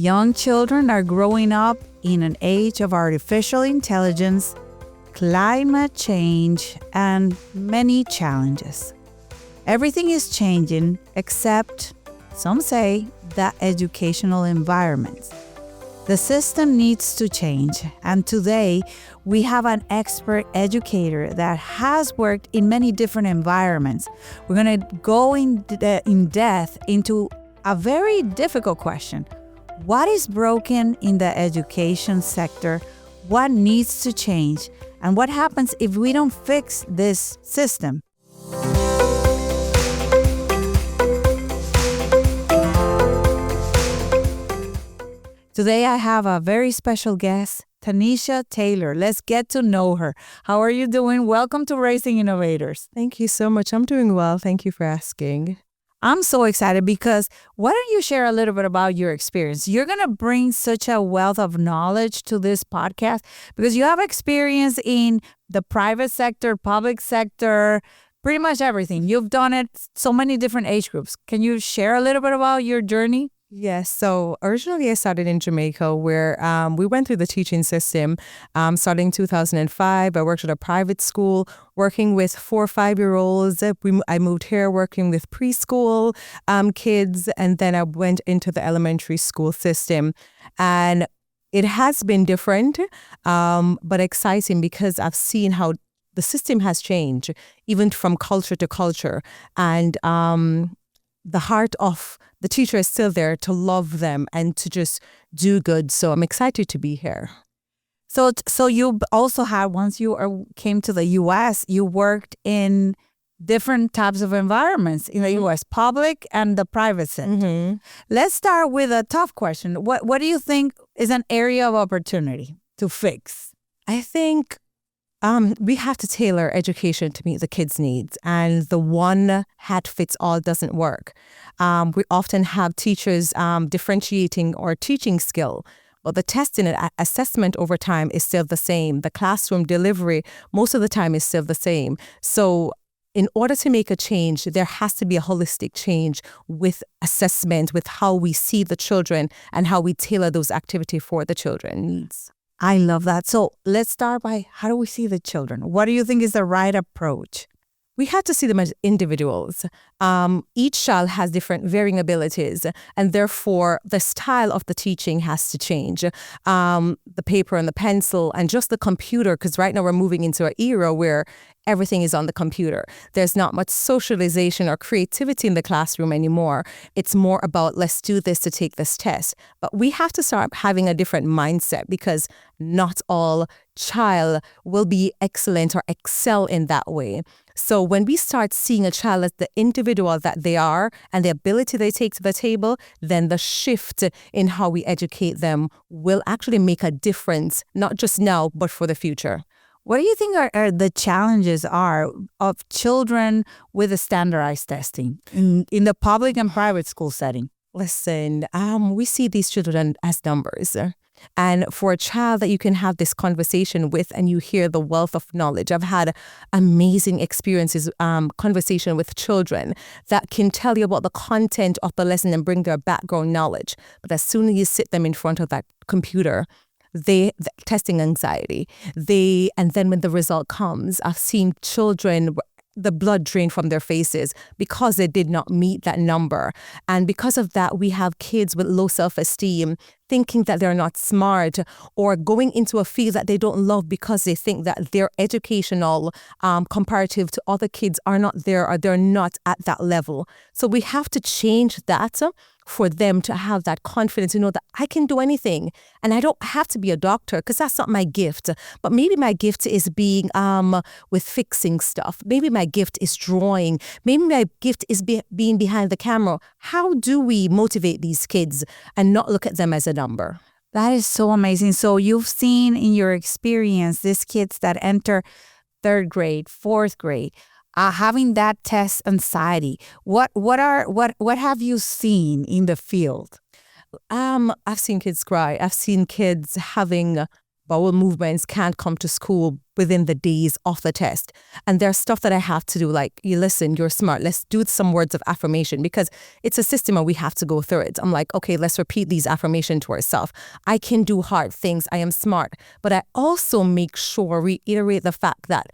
Young children are growing up in an age of artificial intelligence, climate change, and many challenges. Everything is changing except, some say, the educational environments. The system needs to change, and today we have an expert educator that has worked in many different environments. We're going to go in depth into a very difficult question. What is broken in the education sector? What needs to change? And what happens if we don't fix this system? Today I have a very special guest, Tanisha Taylor. Let's get to know her. How are you doing? Welcome to Raising Innovators. Thank you so much. I'm doing well. Thank you for asking. I'm so excited because why don't you share a little bit about your experience? You're going to bring such a wealth of knowledge to this podcast because you have experience in the private sector, public sector, pretty much everything. You've done it so many different age groups. Can you share a little bit about your journey? Yes. So originally I started in Jamaica where we went through the teaching system. Starting in 2005, I worked at a private school working with 4 or 5-year-olds. I moved here working with preschool kids, and then I went into the elementary school system. And it has been different, but exciting because I've seen how the system has changed, even from culture to culture. And the heart of the teacher is still there to love them and to just do good. So I'm excited to be here. So you also had, once you came to the U.S., you worked in different types of environments in the U.S., public and the private sector. Mm-hmm. Let's start with a tough question. What do you think is an area of opportunity to fix? I think we have to tailor education to meet the kids' needs, and the one hat fits all doesn't work. We often have teachers differentiating or teaching skill, but the testing and assessment over time is still the same. The classroom delivery most of the time is still the same. So in order to make a change, there has to be a holistic change with assessment, with how we see the children and how we tailor those activities for the children's. I love that. So let's start by, how do we see the children? What do you think is the right approach? We have to see them as individuals. Each child has different varying abilities, and therefore the style of the teaching has to change. The paper and the pencil and just the computer, because right now we're moving into an era where everything is on the computer. There's not much socialization or creativity in the classroom anymore. It's more about, let's do this to take this test. But we have to start having a different mindset because not all child will be excellent or excel in that way. So when we start seeing a child as the individual that they are and the ability they take to the table, then the shift in how we educate them will actually make a difference, not just now, but for the future. What do you think are the challenges of children with the standardized testing in the public and private school setting? Listen, we see these children as numbers. And for a child that you can have this conversation with and you hear the wealth of knowledge. I've had amazing experiences, conversation with children that can tell you about the content of the lesson and bring their background knowledge. But as soon as you sit them in front of that computer, the testing anxiety, and then when the result comes, I've seen children, the blood drain from their faces because they did not meet that number. And because of that, we have kids with low self-esteem, thinking that they're not smart or going into a field that they don't love because they think that their educational comparative to other kids are not there or they're not at that level. So we have to change that for them to have that confidence to know that I can do anything and I don't have to be a doctor because that's not my gift. But maybe my gift is being with fixing stuff. Maybe my gift is drawing. Maybe my gift is being behind the camera. How do we motivate these kids and not look at them as a number? That is so amazing. So you've seen in your experience these kids that enter 3rd grade, 4th grade, having that test anxiety. What have you seen in the field? I've seen kids cry. I've seen kids having bowel movements, can't come to school within the days of the test. And there's stuff that I have to do, like, you listen, you're smart. Let's do some words of affirmation, because it's a system and we have to go through it. I'm like, okay, let's repeat these affirmations to ourselves. I can do hard things. I am smart. But I also make sure, reiterate the fact that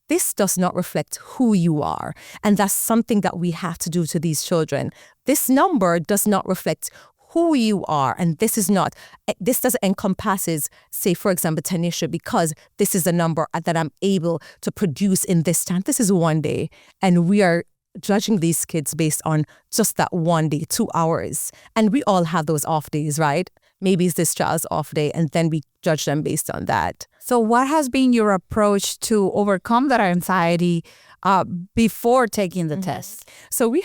this does not reflect who you are. And that's something that we have to do to these children. This number does not reflect who you are. And this doesn't encompasses, say, for example, Tanisha, because this is a number that I'm able to produce in this time. This is one day. And we are judging these kids based on just that one day, 2 hours. And we all have those off days, right? Maybe it's this child's off day, and then we judge them based on that. So what has been your approach to overcome that anxiety before taking the test? So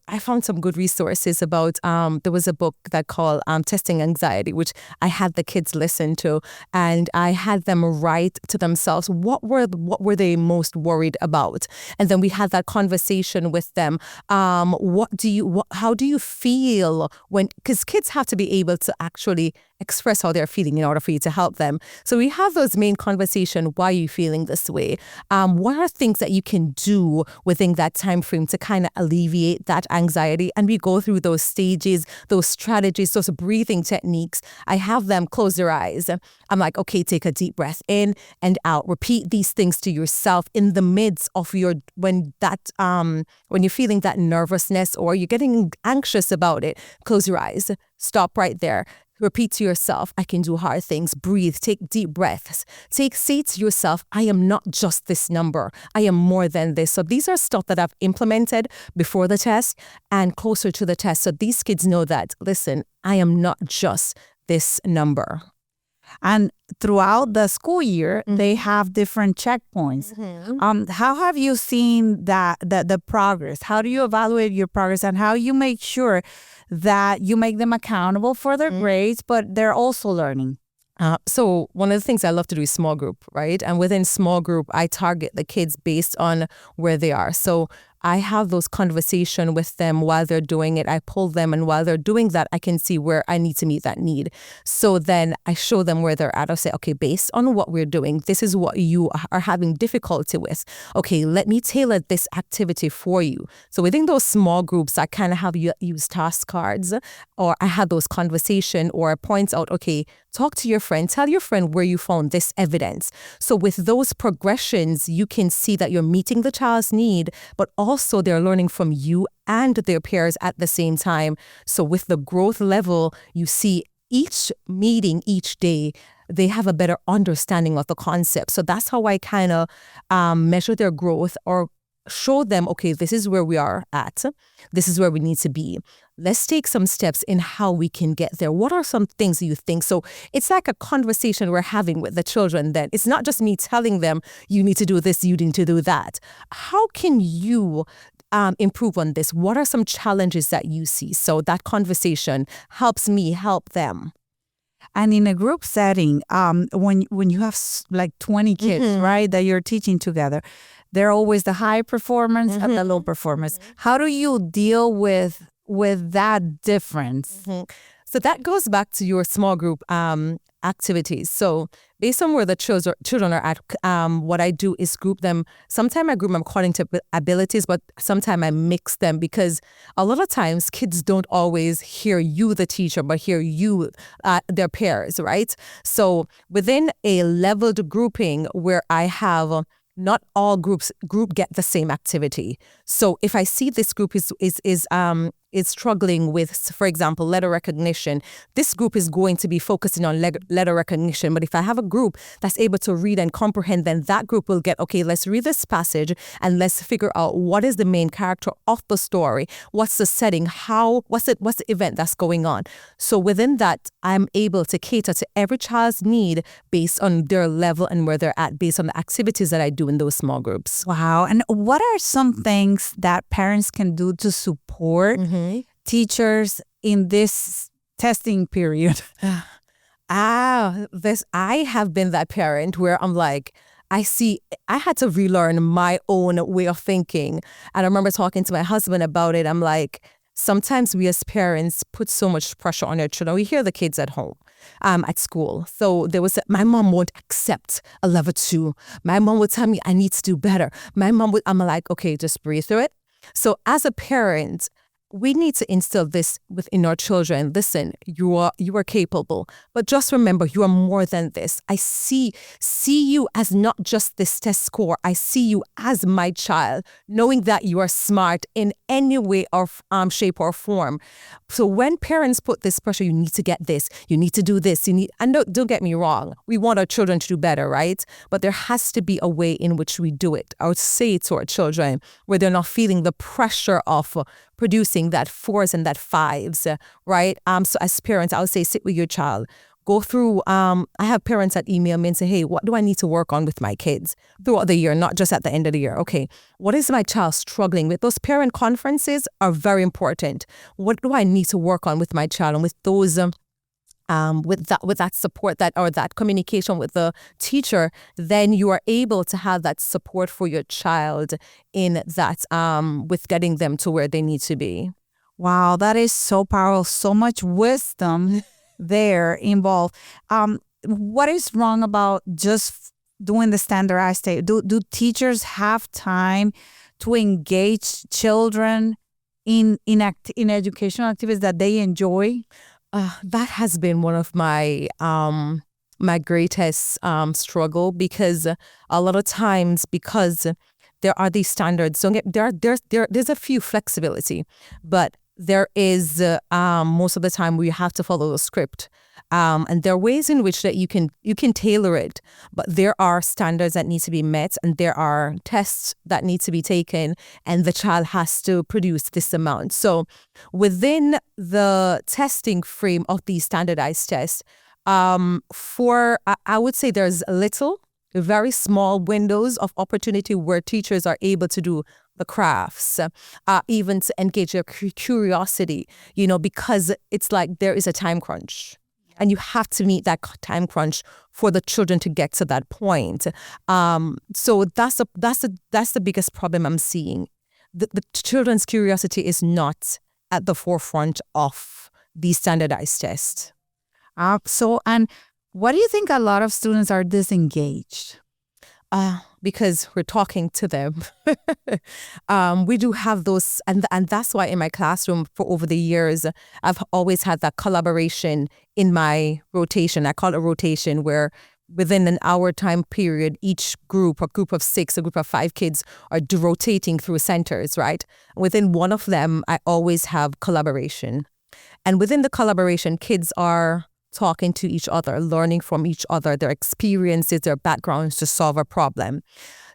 I found some good resources about, there was a book that called Testing Anxiety, which I had the kids listen to, and I had them write to themselves, what were they most worried about? And then we had that conversation with them. How do you feel because kids have to be able to actually express how they're feeling in order for you to help them. So we have those main conversation. Why are you feeling this way? What are things that you can do within that time frame to kind of alleviate that anxiety? And we go through those stages, those strategies, those breathing techniques. I have them close their eyes. I'm like, okay, take a deep breath in and out. Repeat these things to yourself in the midst of when you're feeling that nervousness or you're getting anxious about it. Close your eyes. Stop right there. Repeat to yourself, I can do hard things. Breathe, take deep breaths. Say to yourself, I am not just this number. I am more than this. So these are stuff that I've implemented before the test and closer to the test. So these kids know that, listen, I am not just this number. And throughout the school year, they have different checkpoints. How have you seen the progress? How do you evaluate your progress, and how you make sure that you make them accountable for their grades, but they're also learning? So one of the things I love to do is small group, right? And within small group, I target the kids based on where they are. So I have those conversations with them while they're doing it. I pull them, and while they're doing that, I can see where I need to meet that need. So then I show them where they're at. I'll say, okay, based on what we're doing, this is what you are having difficulty with. Okay, let me tailor this activity for you. So within those small groups, I kind of have you use task cards, or I have those conversations, or I point out, okay, talk to your friend, tell your friend where you found this evidence. So with those progressions, you can see that you're meeting the child's need, but also they're learning from you and their peers at the same time. So with the growth level, you see each meeting, each day, they have a better understanding of the concept. So that's how I kind of measure their growth, or show them, okay, this is where we are at. This is where we need to be. Let's take some steps in how we can get there. What are some things you think? So it's like a conversation we're having with the children then. It's not just me telling them, you need to do this, you need to do that. How can you improve on this? What are some challenges that you see? So that conversation helps me help them. And in a group setting, when you have like 20 kids, right, that you're teaching together, they're always the high performance and the low performance. How do you deal with that difference? So that goes back to your small group activities. So based on where the children are at, what I do is group them. Sometimes I group them according to abilities, but sometimes I mix them, because a lot of times kids don't always hear you, the teacher, but hear you, their peers, right? So within a leveled grouping where I have not all group get the same activity. So if I see this group is struggling with, for example, letter recognition, this group is going to be focusing on letter recognition. But if I have a group that's able to read and comprehend, then that group will get, okay, let's read this passage and let's figure out what is the main character of the story, what's the setting, what's the event that's going on. So within that, I'm able to cater to every child's need based on their level and where they're at, based on the activities that I do in those small groups. Wow. And what are some things that parents can do to support teachers in this testing period? I have been that parent where I'm like, I had to relearn my own way of thinking. And I remember talking to my husband about it. I'm like, sometimes we as parents put so much pressure on our children. We hear the kids at home, at school. So my mom won't accept a level 2. My mom would tell me I need to do better. I'm like, okay, just breathe through it. So as a parent, we need to instill this within our children. Listen, you are capable, but just remember, you are more than this. I see you as not just this test score. I see you as my child, knowing that you are smart in any way or shape or form. So when parents put this pressure, you need to get this, you need to do this, and don't get me wrong, we want our children to do better, right? But there has to be a way in which we do it. I would say to our children where they're not feeling the pressure of producing that 4s and that 5s, right? So as parents, I would say sit with your child. Go through, I have parents that email me and say, hey, what do I need to work on with my kids throughout the year, not just at the end of the year? Okay, what is my child struggling with? Those parent conferences are very important. What do I need to work on with my child? And with those with that support or that communication with the teacher, then you are able to have that support for your child in that with getting them to where they need to be. Wow, that is so powerful. So much wisdom there involved. What is wrong about just doing the standardized test? Do teachers have time to engage children in educational activities that they enjoy? That has been one of my greatest struggle, because a lot of times, because there are these standards, so there's a few flexibility, but there is most of the time we have to follow the script, and there are ways in which that you can tailor it, but there are standards that need to be met, and there are tests that need to be taken, and the child has to produce this amount. So within the testing frame of these standardized tests, I would say there's very small windows of opportunity where teachers are able to do the crafts, even to engage their curiosity, because it's like there is a time crunch. And you have to meet that time crunch for the children to get to that point. So that's the biggest problem I'm seeing. The children's curiosity is not at the forefront of these standardized tests. And what do you think a lot of students are disengaged? Because we're talking to them. We do have those, and that's why in my classroom for over the years, I've always had that collaboration in my rotation. I call it a rotation, where within an hour time period, each group, a group of 6, a group of 5 kids are rotating through centers, right? Within one of them, I always have collaboration. And within the collaboration, kids are talking to each other, learning from each other, their experiences, their backgrounds to solve a problem.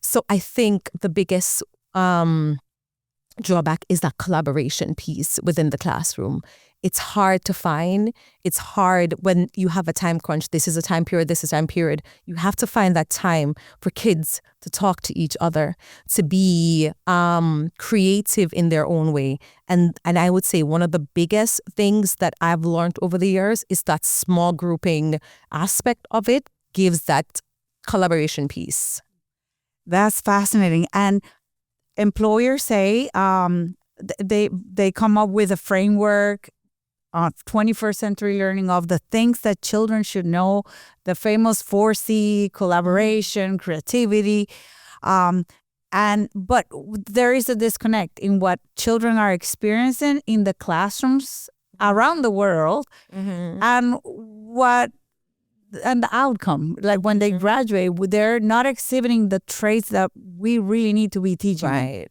So I think the biggest drawback is that collaboration piece within the classroom. It's hard to find. It's hard when you have a time crunch. This is a time period, this is a time period. You have to find that time for kids to talk to each other, to be creative in their own way. And I would say one of the biggest things that I've learned over the years is that small grouping aspect of it gives that collaboration piece. That's fascinating. And employers say they come up with a framework of 21st century learning of the things that children should know, the famous 4C: collaboration, creativity. But there is a disconnect in what children are experiencing in the classrooms around the world, and the outcome. Like when they graduate, they're not exhibiting the traits that we really need to be teaching. Right.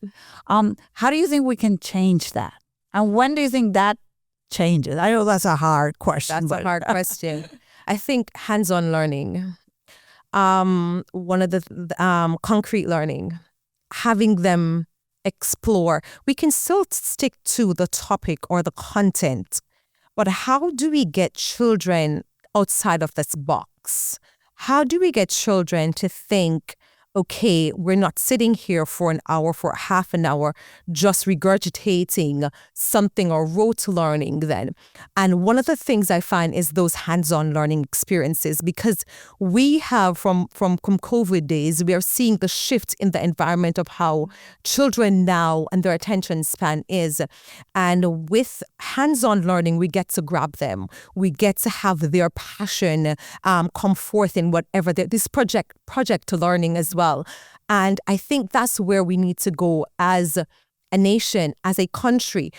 How do you think we can change that? And when do you think that changes? I know that's a hard question. That's a hard question. I think hands-on learning. One of the concrete learning, having them explore. We can still stick to the topic or the content, but how do we get children outside of this box? How do we get children to think okay, we're not sitting here for an hour, for half an hour, just regurgitating something or rote learning then. And one of the things I find is those hands-on learning experiences, because we have from COVID days, we are seeing the shift in the environment of how children now and their attention span is. And with hands-on learning, we get to grab them. We get to have their passion come forth in whatever this project learning as well. And I think that's where we need to go as a nation, as a country.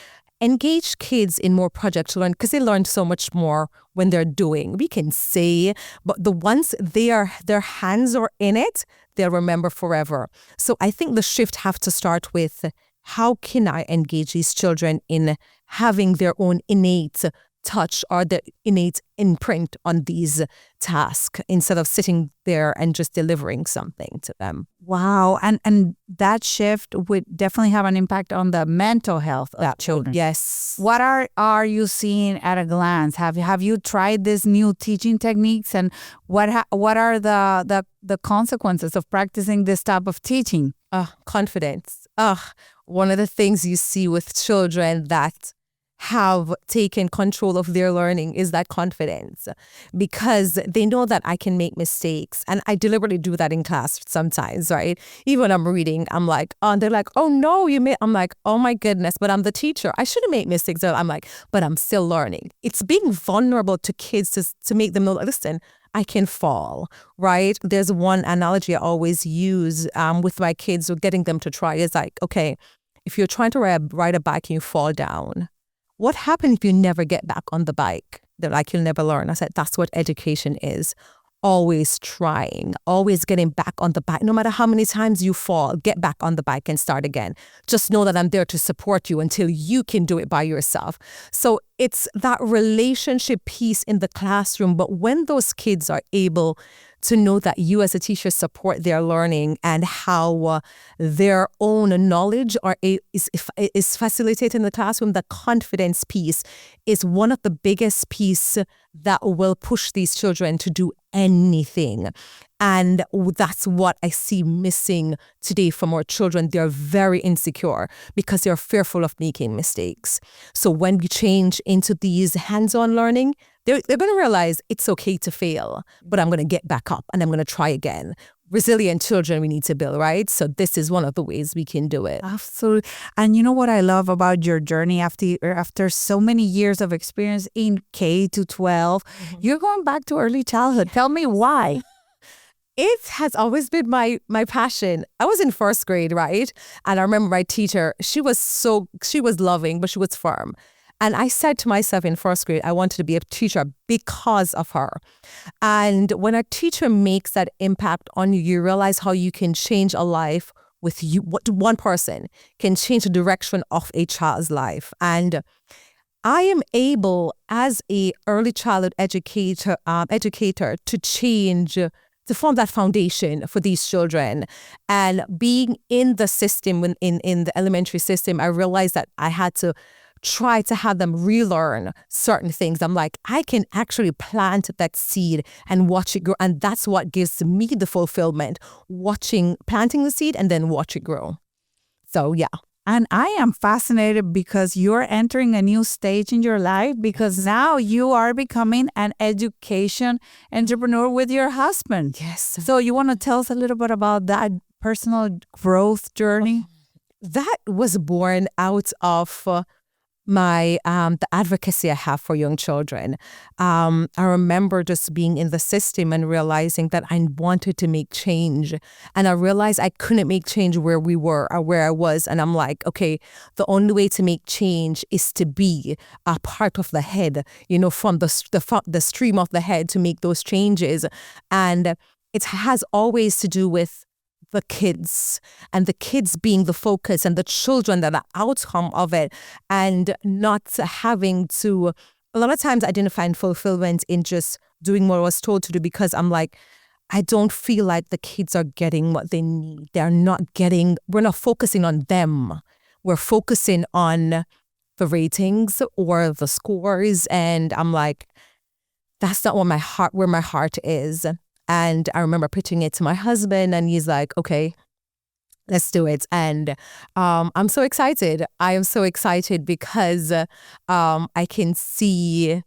Engage kids in more project to learn, because they learn so much more when they're doing. We can say, but once their hands are in it, they'll remember forever. So I think the shift have to start with, how can I engage these children in having their own innate touch or the innate imprint on these tasks, instead of sitting there and just delivering something to them. Wow. And that shift would definitely have an impact on the mental health of children. Yes. What are you seeing at a glance? Have you tried these new teaching techniques, and what are the consequences of practicing this type of teaching? Confidence. One of the things you see with children that have taken control of their learning is that confidence, because they know that I can make mistakes. And I deliberately do that in class sometimes, right? Even when I'm reading, I'm like, oh, and they're like, oh no, you made, I'm like, oh my goodness, but I'm the teacher. I shouldn't make mistakes. So I'm like, but I'm still learning. It's being vulnerable to kids to make them know, listen, I can fall, right? There's one analogy I always use with my kids, getting them to try, is like, okay, if you're trying to ride a bike and you fall down, what happens if you never get back on the bike? They're like, you'll never learn. I said, that's what education is. Always trying, always getting back on the bike. No matter how many times you fall, get back on the bike and start again. Just know that I'm there to support you until you can do it by yourself. So it's that relationship piece in the classroom. But when those kids are able to know that you as a teacher support their learning, and how their own knowledge is facilitated in the classroom, the confidence piece is one of the biggest piece that will push these children to do anything. And that's what I see missing today from our children. They're very insecure because they're fearful of making mistakes. So when we change into these hands-on learning, they're going to realize it's okay to fail, but I'm going to get back up and I'm going to try again. Resilient children we need to build, right? So this is one of the ways we can do it. Absolutely. And you know what I love about your journey after so many years of experience in K to 12, you're going back to early childhood. Tell me why. It has always been my passion. I was in first grade, right? And I remember my teacher, she was loving, but she was firm. And I said to myself in first grade, I wanted to be a teacher because of her. And when a teacher makes that impact on you, you realize how you can change a life with you. What one person can change the direction of a child's life. And I am able, as a early childhood educator, to form that foundation for these children. And being in the system, in the elementary system, I realized that I had to try to have them relearn certain things. I'm like, I can actually plant that seed and watch it grow. And that's what gives me the fulfillment, planting the seed and then watch it grow. So yeah. And I am fascinated because you're entering a new stage in your life, because now you are becoming an education entrepreneur with your husband. Yes. So you want to tell us a little bit about that personal growth journey? That was born out of my the advocacy I have for young children. I remember just being in the system and realizing that I wanted to make change. And I realized I couldn't make change where we were or where I was. And I'm like, okay, the only way to make change is to be a part of the head, from the stream of the head to make those changes. And it has always to do with the kids, and the kids being the focus, and the children that are outcome of it, and not having to, a lot of times I didn't find fulfillment in just doing what I was told to do, because I'm like, I don't feel like the kids are getting what they need. We're not focusing on them. We're focusing on the ratings or the scores. And I'm like, that's not where my heart is. And I remember pitching it to my husband, and he's like, okay, let's do it. And I'm so excited. I am so excited because I can see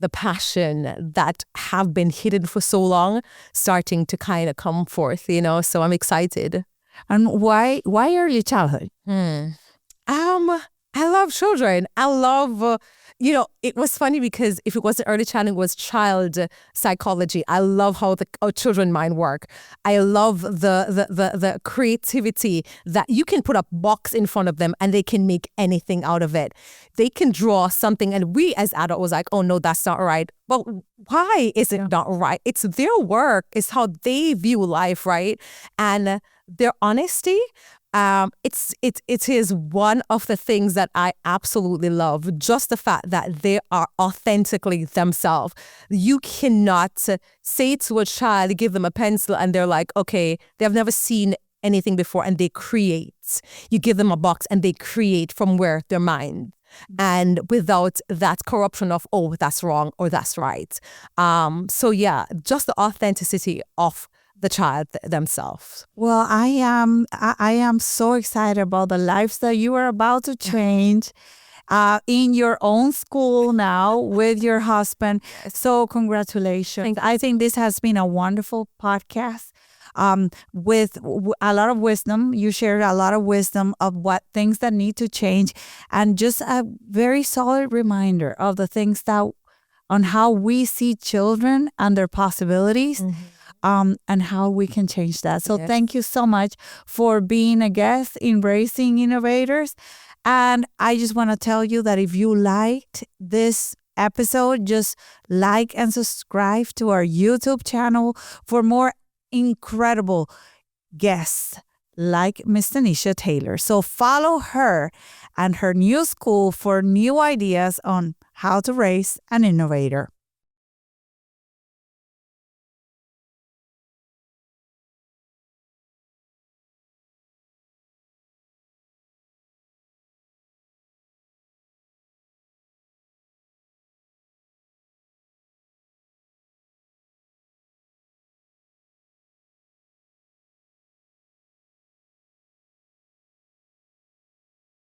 the passion that have been hidden for so long starting to kind of come forth, so I'm excited. And why early childhood? I love children. I love, it was funny because if it wasn't early childhood, it was child psychology. I love how the children mind work. I love the creativity that you can put a box in front of them and they can make anything out of it. They can draw something, and we as adults was like, oh no, that's not right. Well, why is it not right? It's their work. It's how they view life, right? And their honesty. It is one of the things that I absolutely love. Just the fact that they are authentically themselves. You cannot say to a child, give them a pencil, and they're like, okay, they've never seen anything before, and they create. You give them a box, and they create from where their mind. And without that corruption of, oh, that's wrong or that's right. So yeah, just the authenticity of the child themselves. Well, I am so excited about the lives that you are about to change in your own school now with your husband. So congratulations. I think this has been a wonderful podcast with a lot of wisdom. You shared a lot of wisdom of what things that need to change, and just a very solid reminder of the things that on how we see children and their possibilities. And how we can change that. So Thank you so much for being a guest in Raising Innovators. And I just want to tell you that if you liked this episode, just like and subscribe to our YouTube channel for more incredible guests like Miss Tanisha Taylor. So follow her and her new school for new ideas on how to raise an innovator.